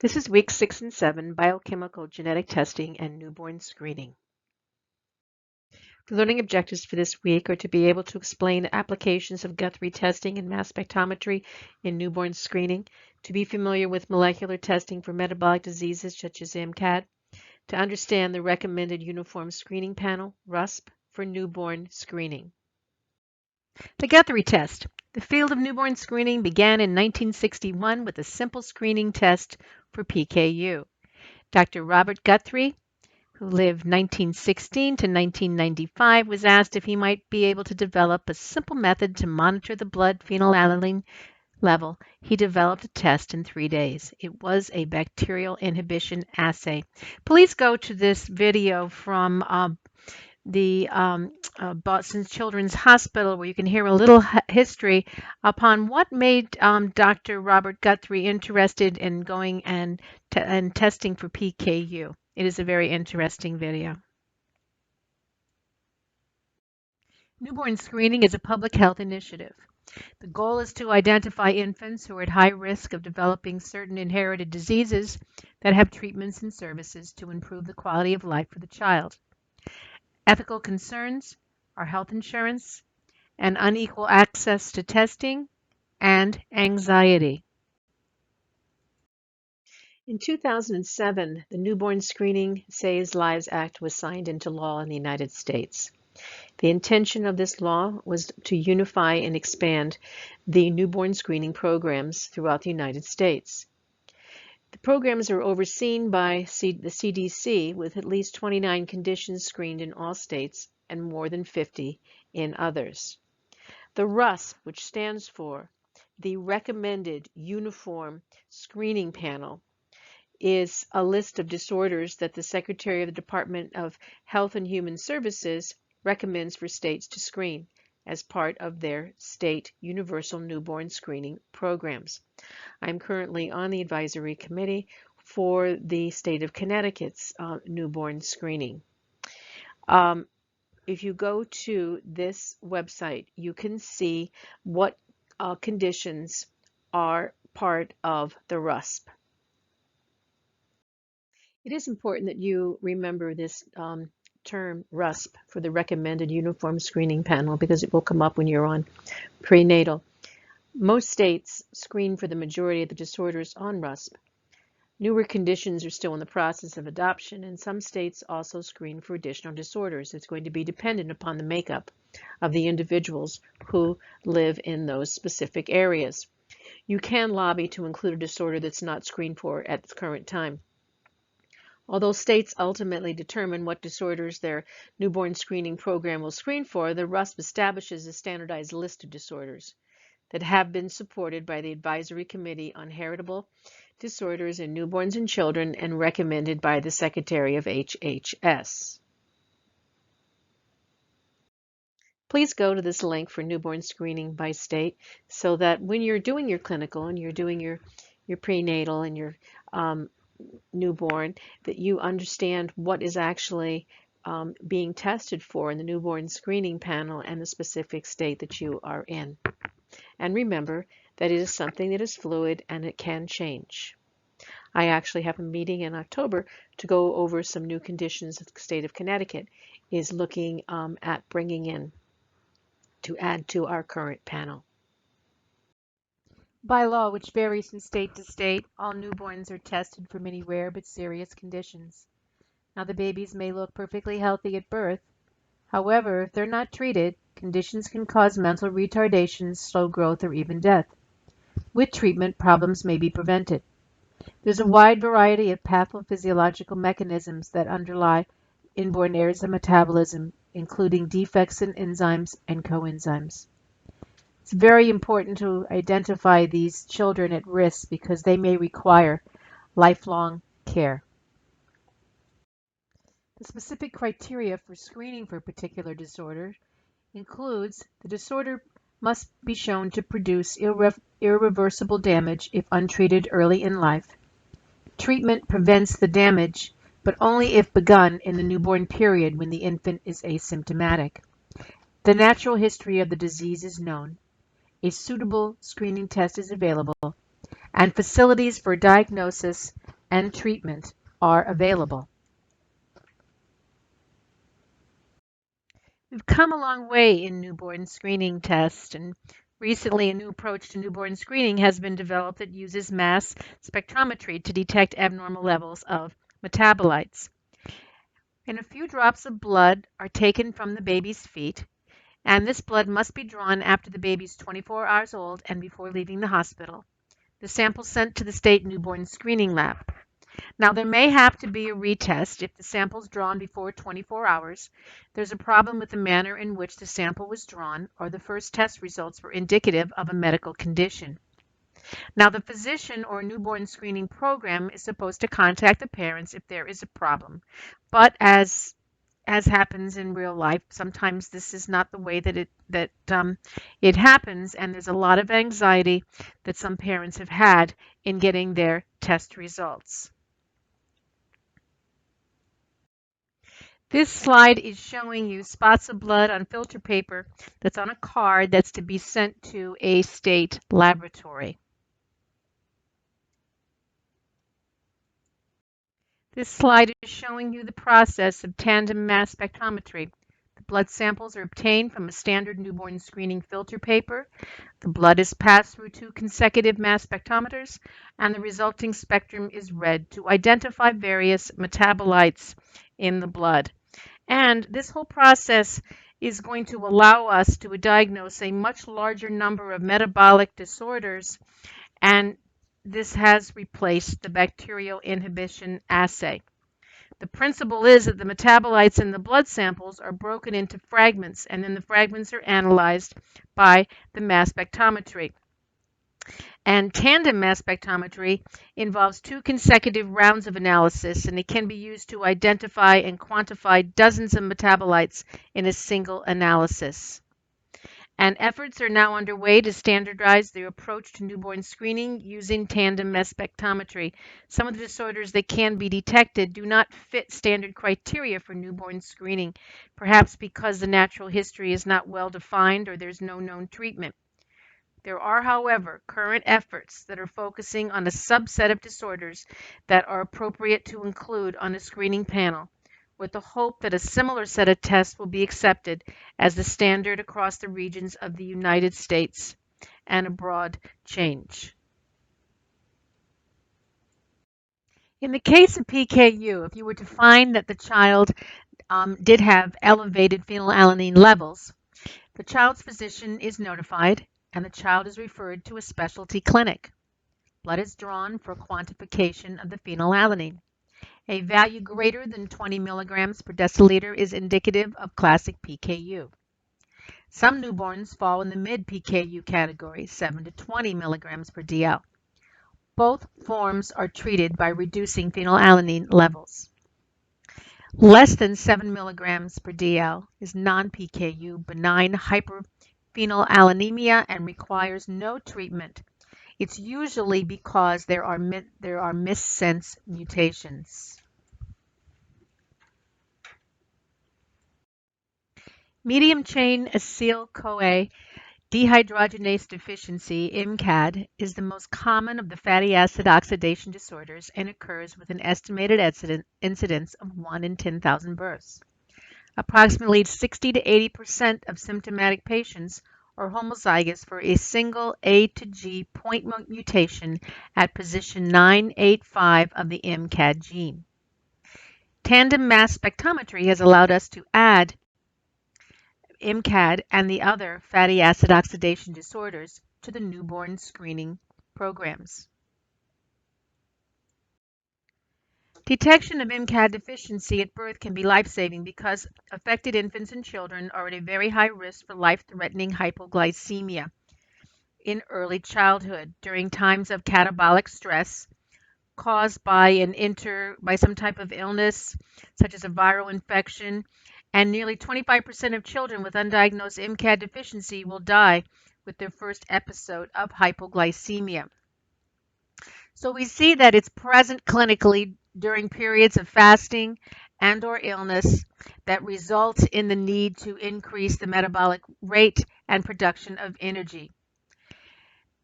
This is week 6 and 7, biochemical genetic testing and newborn screening. The learning objectives for this week are to be able to explain applications of Guthrie testing and mass spectrometry in newborn screening, to be familiar with molecular testing for metabolic diseases such as AMCAD, to understand the recommended uniform screening panel, RUSP, for newborn screening. The Guthrie test. The field of newborn screening began in 1961 with a simple screening test for PKU. Dr. Robert Guthrie, who lived 1916 to 1995, was asked if he might be able to develop a simple method to monitor the blood phenylalanine level. He developed a test in 3 days. It was a bacterial inhibition assay. Please go to this video from the Boston Children's Hospital, where you can hear a little history upon what made Dr. Robert Guthrie interested in going and testing for PKU. It is a very interesting video. Newborn screening is a public health initiative. The goal is to identify infants who are at high risk of developing certain inherited diseases that have treatments and services to improve the quality of life for the child. Ethical concerns are health insurance and unequal access to testing and anxiety. In 2007, the Newborn Screening Saves Lives Act was signed into law in the United States. The intention of this law was to unify and expand the newborn screening programs throughout the United States. The programs are overseen by the CDC, with at least 29 conditions screened in all states and more than 50 in others. The RUSP, which stands for the Recommended Uniform Screening Panel, is a list of disorders that the Secretary of the Department of Health and Human Services recommends for states to screen as part of their state universal newborn screening programs. I'm currently on the advisory committee for the state of Connecticut's newborn screening. If you go to this website, you can see what conditions are part of the RUSP. It is important that you remember this term RUSP for the Recommended Uniform Screening Panel, because it will come up when you're on prenatal. Most states screen for the majority of the disorders on RUSP. Newer conditions are still in the process of adoption, and some states also screen for additional disorders. It's going to be dependent upon the makeup of the individuals who live in those specific areas. You can lobby to include a disorder that's not screened for at the current time. Although states ultimately determine what disorders their newborn screening program will screen for, the RUSP establishes a standardized list of disorders that have been supported by the Advisory Committee on Heritable Disorders in Newborns and Children and recommended by the Secretary of HHS. Please go to this link for newborn screening by state, so that when you're doing your clinical and you're doing your prenatal and your newborn, that you understand what is actually being tested for in the newborn screening panel and the specific state that you are in. And remember that it is something that is fluid and it can change. I actually have a meeting in October to go over some new conditions that the state of Connecticut is looking at bringing in to add to our current panel. By law, which varies from state to state, all newborns are tested for many rare but serious conditions. Now, the babies may look perfectly healthy at birth. However, if they're not treated, conditions can cause mental retardation, slow growth, or even death. With treatment, problems may be prevented. There's a wide variety of pathophysiological mechanisms that underlie inborn errors of metabolism, including defects in enzymes and coenzymes. It's very important to identify these children at risk because they may require lifelong care. The specific criteria for screening for a particular disorder includes the disorder must be shown to produce irreversible damage if untreated early in life. Treatment prevents the damage, but only if begun in the newborn period when the infant is asymptomatic. The natural history of the disease is known. A suitable screening test is available, and facilities for diagnosis and treatment are available. We've come a long way in newborn screening tests, and recently a new approach to newborn screening has been developed that uses mass spectrometry to detect abnormal levels of metabolites. And a few drops of blood are taken from the baby's feet, and this blood must be drawn after the baby is 24 hours old and before leaving the hospital. The sample sent to the state newborn screening lab. Now, there may have to be a retest if the sample is drawn before 24 hours. There's a problem with the manner in which the sample was drawn, or the first test results were indicative of a medical condition. Now, the physician or newborn screening program is supposed to contact the parents if there is a problem. But as happens in real life, sometimes this is not the way that it happens, and there's a lot of anxiety that some parents have had in getting their test results. This slide is showing you spots of blood on filter paper that's on a card that's to be sent to a state laboratory. This slide is showing you the process of tandem mass spectrometry. The blood samples are obtained from a standard newborn screening filter paper. The blood is passed through 2 consecutive mass spectrometers, and the resulting spectrum is read to identify various metabolites in the blood. And this whole process is going to allow us to diagnose a much larger number of metabolic disorders, and this has replaced the bacterial inhibition assay. The principle is that the metabolites in the blood samples are broken into fragments, and then the fragments are analyzed by the mass spectrometry. And tandem mass spectrometry involves 2 consecutive rounds of analysis, and it can be used to identify and quantify dozens of metabolites in a single analysis. And efforts are now underway to standardize the approach to newborn screening using tandem mass spectrometry. Some of the disorders that can be detected do not fit standard criteria for newborn screening, perhaps because the natural history is not well defined or there's no known treatment. There are, however, current efforts that are focusing on a subset of disorders that are appropriate to include on a screening panel, with the hope that a similar set of tests will be accepted as the standard across the regions of the United States and a broad change. In the case of PKU, if you were to find that the child did have elevated phenylalanine levels, the child's physician is notified and the child is referred to a specialty clinic. Blood is drawn for quantification of the phenylalanine. A value greater than 20 milligrams per deciliter is indicative of classic PKU. Some newborns fall in the mid-PKU category, 7 to 20 milligrams per DL. Both forms are treated by reducing phenylalanine levels. Less than 7 milligrams per DL is non-PKU benign hyperphenylalanemia and requires no treatment. It's usually because there are missense mutations. Medium-chain acyl-CoA dehydrogenase deficiency, MCAD, is the most common of the fatty acid oxidation disorders and occurs with an estimated incidence of 1 in 10,000 births. Approximately 60 to 80% of symptomatic patients are homozygous for a single A to G point mutation at position 985 of the MCAD gene. Tandem mass spectrometry has allowed us to add MCAD and the other fatty acid oxidation disorders to the newborn screening programs. Detection of MCAD deficiency at birth can be life-saving because affected infants and children are at a very high risk for life-threatening hypoglycemia in early childhood during times of catabolic stress caused by some type of illness, such as a viral infection, and nearly 25% of children with undiagnosed MCAD deficiency will die with their first episode of hypoglycemia. So we see that it's present clinically during periods of fasting and or illness that results in the need to increase the metabolic rate and production of energy.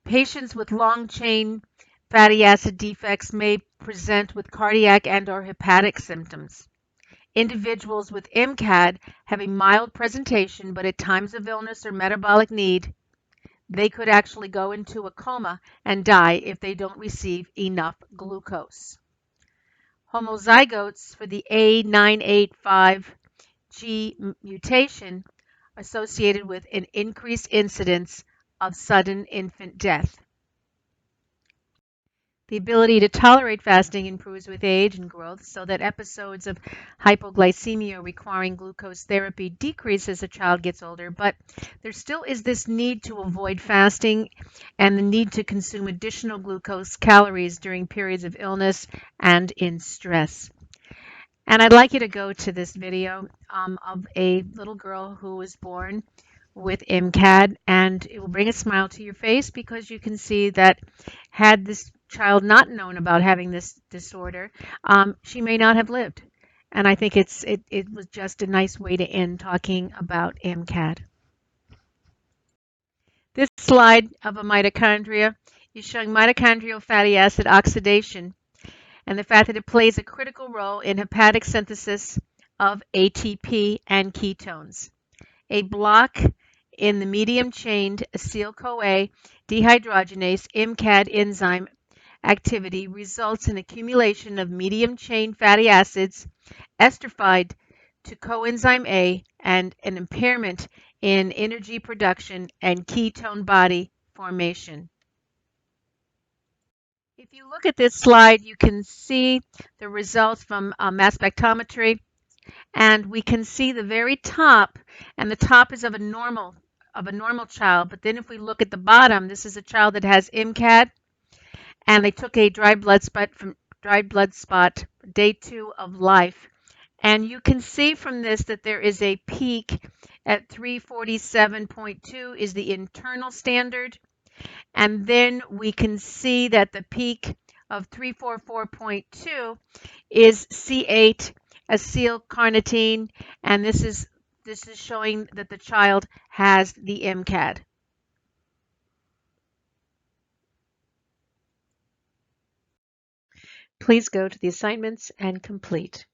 Patients with long-chain fatty acid defects may present with cardiac and/or hepatic symptoms. Individuals with MCAD have a mild presentation, but at times of illness or metabolic need, they could actually go into a coma and die if they don't receive enough glucose. Homozygotes for the A985G mutation associated with an increased incidence of sudden infant death. The ability to tolerate fasting improves with age and growth, so that episodes of hypoglycemia requiring glucose therapy decrease as a child gets older, but there still is this need to avoid fasting and the need to consume additional glucose calories during periods of illness and in stress. And I'd like you to go to this video of a little girl who was born with MCAD, and it will bring a smile to your face because you can see that had this child not known about having this disorder, she may not have lived. And I think it was just a nice way to end talking about MCAD. This slide of a mitochondria is showing mitochondrial fatty acid oxidation and the fact that it plays a critical role in hepatic synthesis of ATP and ketones. A block in the medium-chained acyl-CoA dehydrogenase MCAD enzyme activity results in accumulation of medium-chain fatty acids esterified to coenzyme A and an impairment in energy production and ketone body formation. If you look at this slide, you can see the results from mass spectrometry, and we can see the very top, and the top is of a normal child. But then if we look at the bottom, this is a child that has MCAD, and they took a dried blood spot day 2 of life. And you can see from this that there is a peak at 347.2 is the internal standard. And then we can see that the peak of 344.2 is C8 acylcarnitine, and this is showing that the child has the MCAD. Please go to the assignments and complete.